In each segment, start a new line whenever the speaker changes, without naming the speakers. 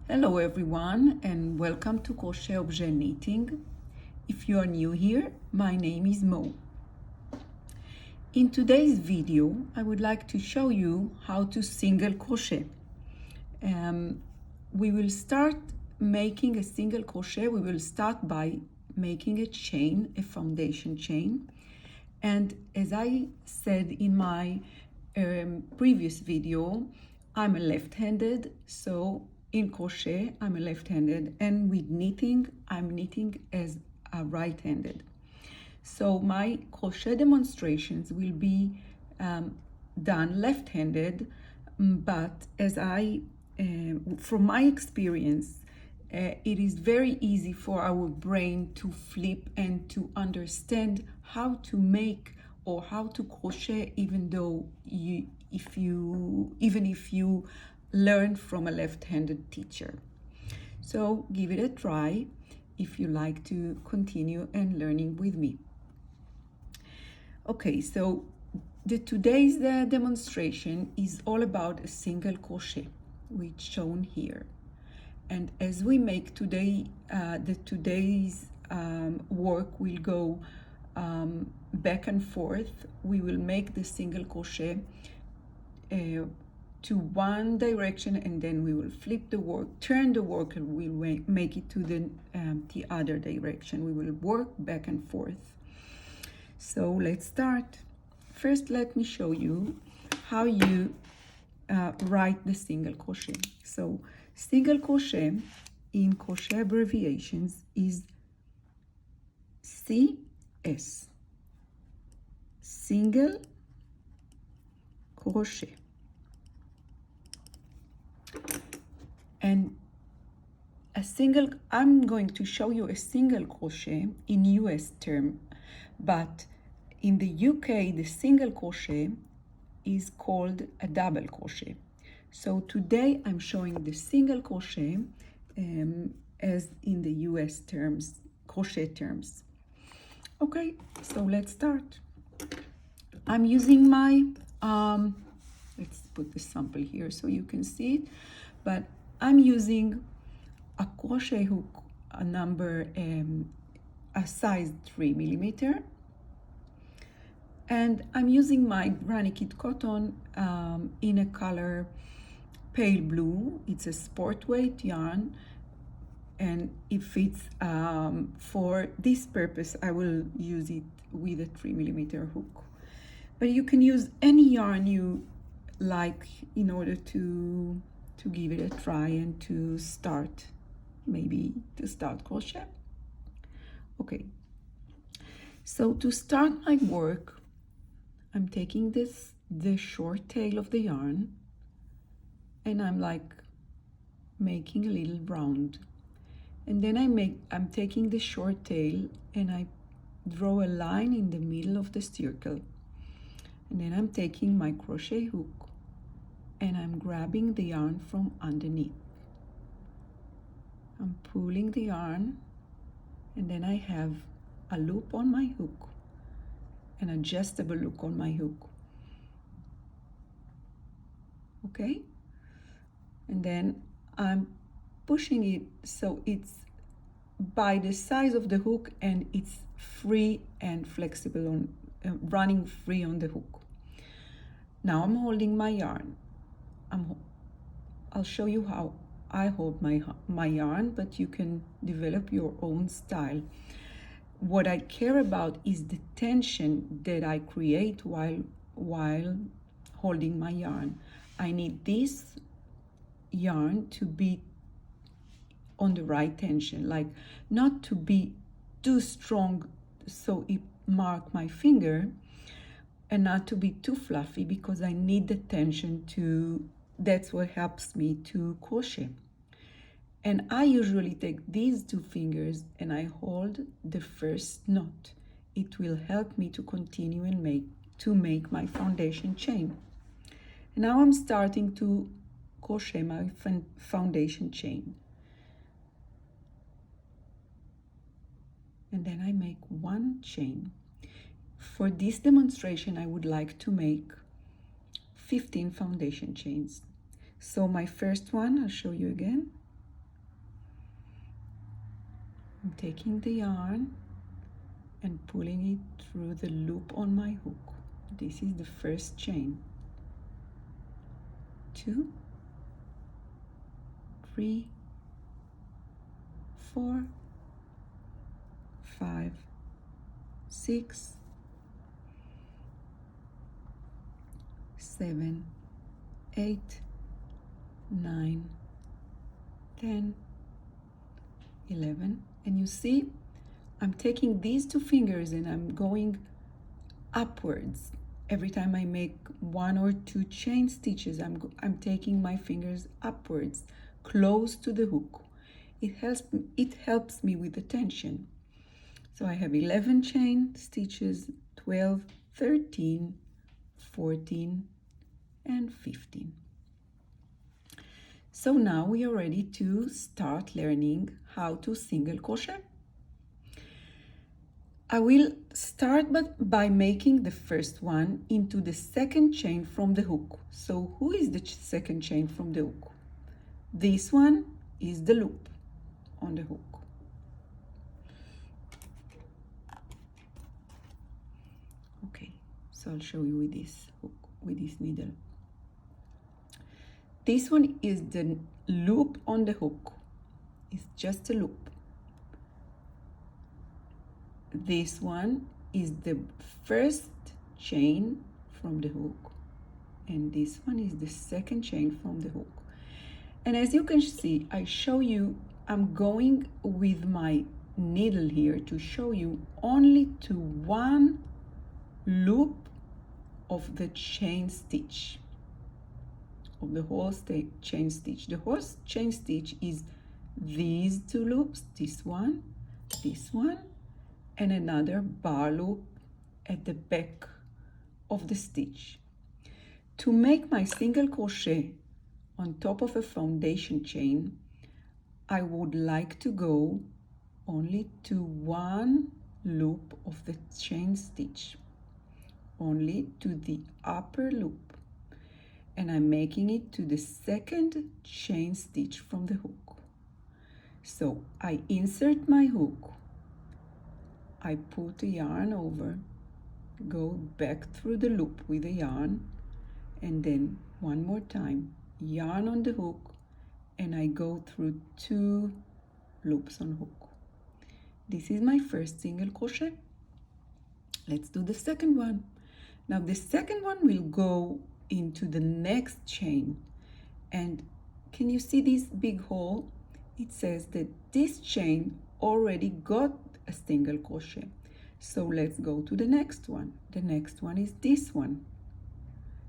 Hello everyone and welcome to Crochet Objet Knitting. If you are new here, my name is Mo. In today's video, I would like to show you how to single crochet. We will start making a single crochet. We will start by making a chain, a foundation chain. And as I said in my previous video, I'm a left-handed, so in crochet I'm a left-handed, and with knitting I'm knitting as a right-handed. So my crochet demonstrations will be done left-handed, but as from my experience, it is very easy for our brain to flip and to understand how to make or how to crochet, even if you learn from a left-handed teacher. So give it a try if you like to continue and learning with me. Okay, so today's demonstration is all about a single crochet, which shown here. And as we make today's work will go back and forth. We will make the single crochet to one direction, and then we will flip the work, turn the work, and we'll make it to the other direction. We will work back and forth. So let's start. First, let me show you how you write the single crochet. So single crochet in crochet abbreviations is CS, single crochet. And I'm going to show you a single crochet in US term, but in the UK, the single crochet is called a double crochet. So today I'm showing the single crochet as in the US terms, crochet terms. Okay, so let's start. I'm using my, let's put the sample here so you can see it, but I'm using a crochet hook, a size 3 millimeter. And I'm using my Granny Kit cotton in a color pale blue. It's a sport weight yarn, and if it's for this purpose, I will use it with a 3 millimeter hook. But you can use any yarn you like in order to give it a try and to start crochet. Okay, so to start my work, I'm taking the short tail of the yarn, and I'm like making a little round, and then I'm taking the short tail and I draw a line in the middle of the circle, and then I'm taking my crochet hook and I'm grabbing the yarn from underneath. I'm pulling the yarn, and then I have a loop on my hook, an adjustable loop on my hook. Okay, and then I'm pushing it so it's by the size of the hook and it's free and flexible on running free on the hook. Now I'm holding my yarn. I'll show you how I hold my yarn, but you can develop your own style. What I care about is the tension that I create while holding my yarn. I need this yarn to be on the right tension, like not to be too strong so it mark my finger, and not to be too fluffy, because I need the tension that's what helps me to crochet. And I usually take these two fingers and I hold the first knot. It will help me to continue and make my foundation chain. And now I'm starting to crochet my foundation chain. And then I make one chain. For this demonstration, I would like to make 15 foundation chains. So my first one, I'll show you again. I'm taking the yarn and pulling it through the loop on my hook. This is the first chain. 2, 3, 4, 5, 6, 7, 8, 9, 10, 11. And you see, I'm taking these two fingers and I'm going upwards. Every time I make 1 or 2 chain stitches, I'm taking my fingers upwards, close to the hook. It helps me with the tension. So I have 11 chain stitches, 12, 13, 14, and 15. So now we are ready to start learning how to single crochet. I will start by making the first one into the second chain from the hook. So who is the second chain from the hook? This one is the loop on the hook. Okay, so I'll show you with this hook, with this needle. This one is the loop on the hook. It's just a loop. This one is the first chain from the hook, and this one is the second chain from the hook. And as you can see, I show you, I'm going with my needle here to show you only to one loop of the chain stitch, of the whole chain stitch. The whole chain stitch is these two loops, this one, and another bar loop at the back of the stitch. To make my single crochet on top of a foundation chain, I would like to go only to one loop of the chain stitch, only to the upper loop, and I'm making it to the second chain stitch from the hook. So I insert my hook, I put the yarn over, go back through the loop with the yarn, and then one more time, yarn on the hook, and I go through 2 loops on hook. This is my first single crochet. Let's do the second one. Now the second one will go into the next chain, and can you see this big hole? It says that this chain already got a single crochet. So let's go to the next one. The next one is this one.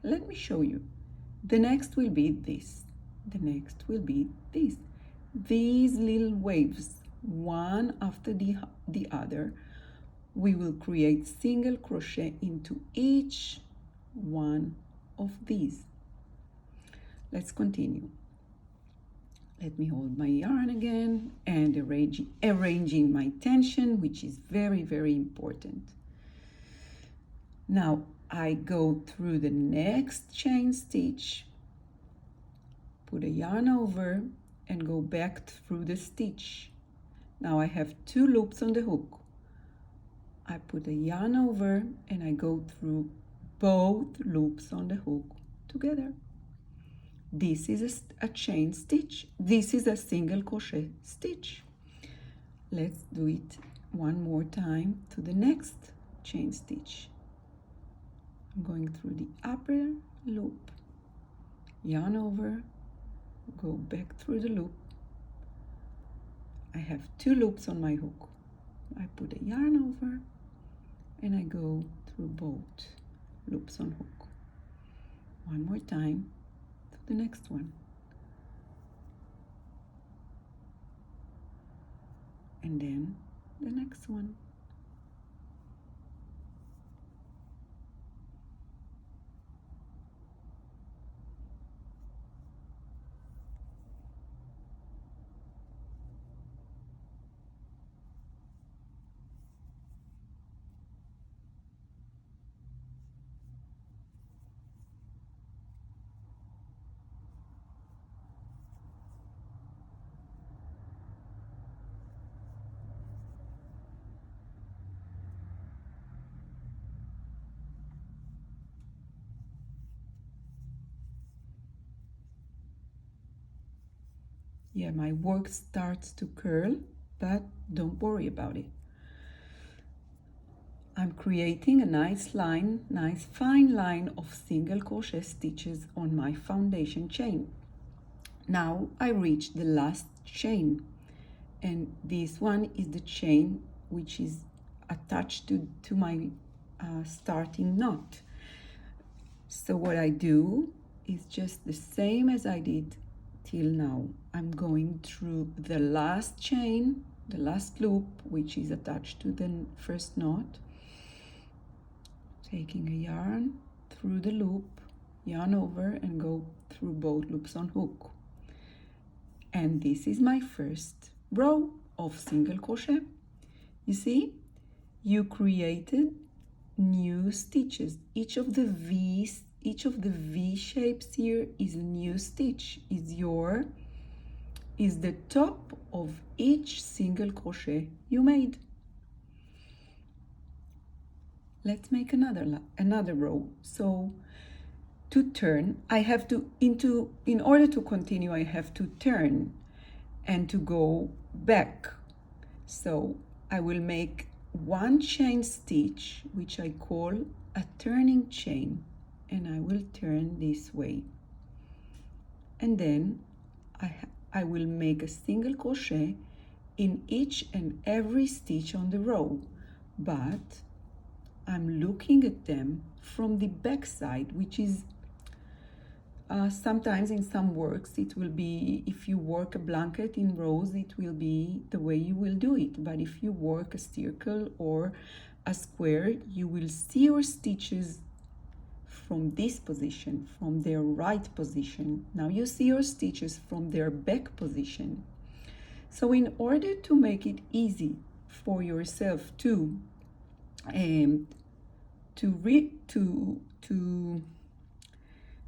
Let me show you. The next will be this. The next will be this. These little waves, one after the other, we will create single crochet into each one of these. Let's continue. Let me hold my yarn again and arranging my tension, which is very, very important. Now I go through the next chain stitch, put a yarn over, and go back through the stitch. Now I have 2 loops on the hook. I put a yarn over and I go through both loops on the hook together. This is a chain stitch. This is a single crochet stitch. Let's do it one more time to the next chain stitch. I'm going through the upper loop, yarn over, go back through the loop. I have 2 loops on my hook. I put a yarn over and I go through both loops on hook. One more time to the next one. And then the next one. Yeah, my work starts to curl, but don't worry about it. I'm creating a nice line, nice fine line of single crochet stitches on my foundation chain. Now I reach the last chain, and this one is the chain which is attached to my starting knot. So what I do is just the same as I did till now. I'm going through the last chain, the last loop, which is attached to the first knot, taking a yarn through the loop, yarn over, and go through both loops on hook. And this is my first row of single crochet. You see, you created new stitches. Each of the V shapes here is a new stitch, is the top of each single crochet you made. Let's make another row. So to turn, I have to in order to continue, I have to turn and to go back. So I will make one chain stitch, which I call a turning chain, and I will turn this way. And then I will make a single crochet in each and every stitch on the row, but I'm looking at them from the back side, which is sometimes in some works it will be, if you work a blanket in rows, it will be the way you will do it. But if you work a circle or a square, you will see your stitches from this position, from their right position. Now you see your stitches from their back position. So in order to make it easy for yourself to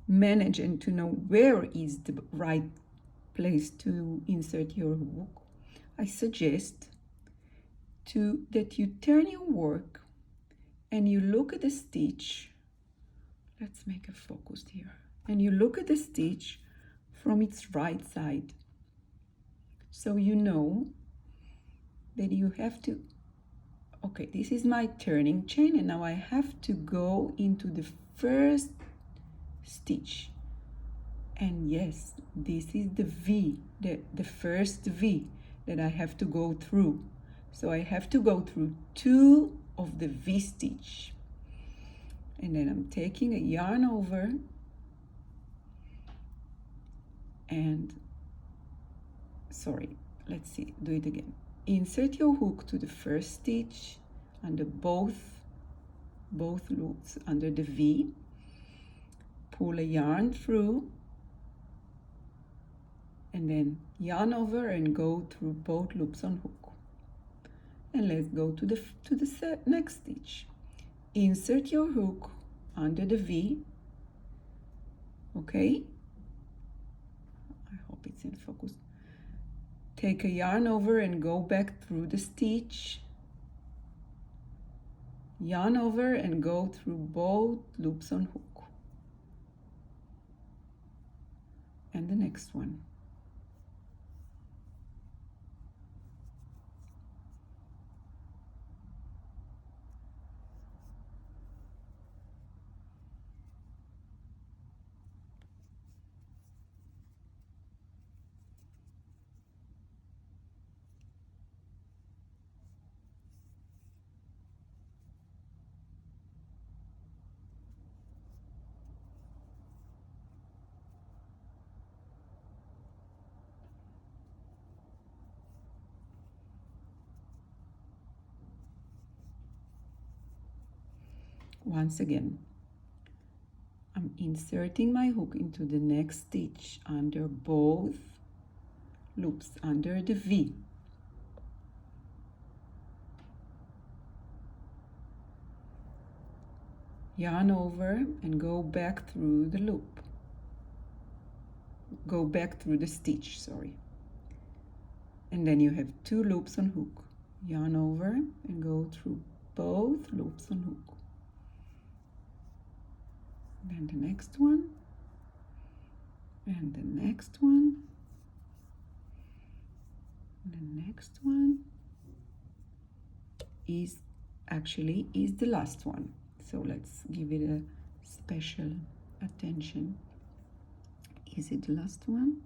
manage and to know where is the right place to insert your hook, I suggest that you turn your work and you look at the stitch. Let's make a focus here. And you look at the stitch from its right side. So you know that you have to, okay, this is my turning chain, and now I have to go into the first stitch. And yes, this is the V, the first V that I have to go through. So I have to go through 2 of the V stitch. And then I'm taking a yarn over and, sorry, let's see, do it again. Insert your hook to the first stitch under both loops under the V. Pull a yarn through and then yarn over and go through both loops on hook. And let's go to the next stitch. Insert your hook under the V. Okay, I hope it's in focus. Take a yarn over and go back through the stitch. Yarn over and go through both loops on hook. And the next one. Once again, I'm inserting my hook into the next stitch under both loops under the V. Yarn over and go back through the loop. Go back through the stitch, sorry. And then you have 2 loops on hook. Yarn over and go through both loops on hook. Then the next one, and the next one, next one is the last one. So let's give it a special attention. Is it the last one?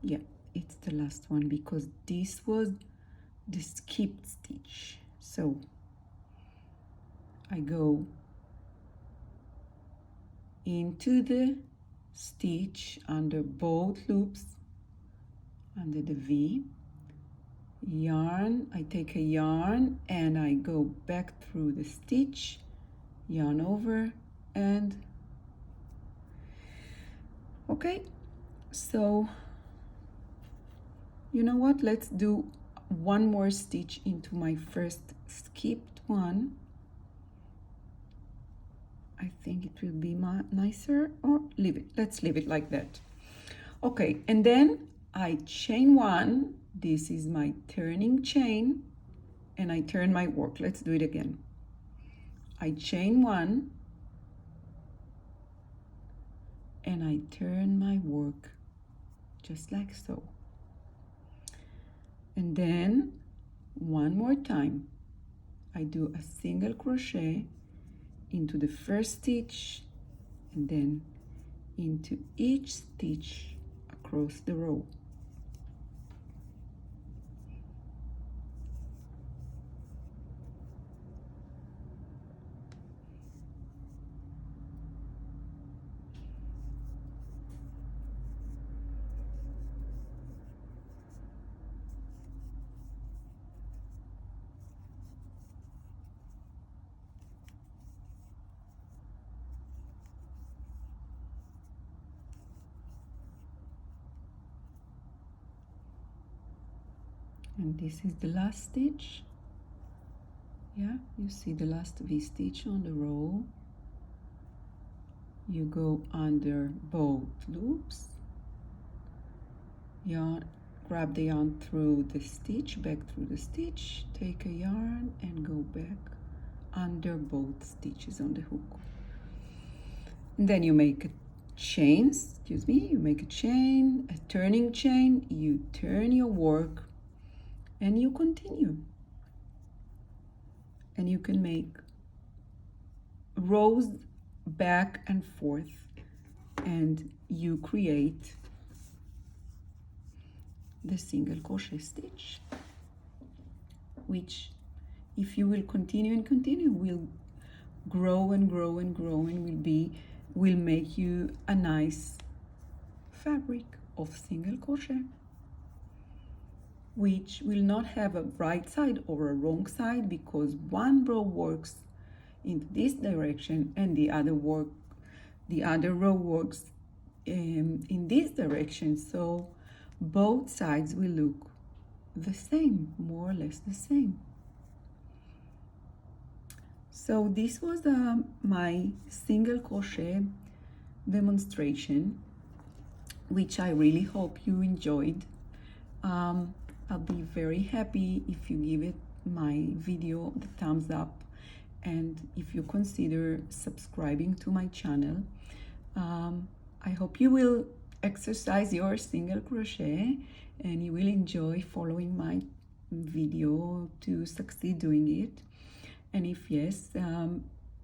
Yeah, it's the last one because this was the skipped stitch. So I go into the stitch under both loops, under the V, yarn, I take a yarn and I go back through the stitch, yarn over, and okay, so you know what, let's do one more stitch into my first skipped one. I think it will be nicer, or leave it, let's leave it like that. Okay, and then I chain one, this is my turning chain, and I turn my work. Let's do it again. I chain one and I turn my work just like so. And then one more time, I do a single crochet into the first stitch and then into each stitch across the row. And this is the last stitch. Yeah, you see the last V-stitch on the row. You go under both loops, yarn, grab the yarn through the stitch, back through the stitch, take a yarn and go back under both stitches on the hook. And then you make a chain, you make a chain, a turning chain, you turn your work and you continue. And you can make rows back and forth and you create the single crochet stitch, which if you will continue and continue will grow and grow and grow and will make you a nice fabric of single crochet, which will not have a right side or a wrong side because one row works in this direction and the other row works in this direction, so both sides will look the same, more or less the same. So this was my single crochet demonstration, which I really hope you enjoyed. I'll be very happy if you give it my video the thumbs up and if you consider subscribing to my channel. I hope you will exercise your single crochet and you will enjoy following my video to succeed doing it. And if yes,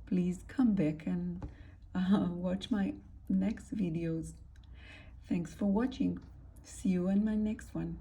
please come back and watch my next videos. Thanks for watching. See you in my next one.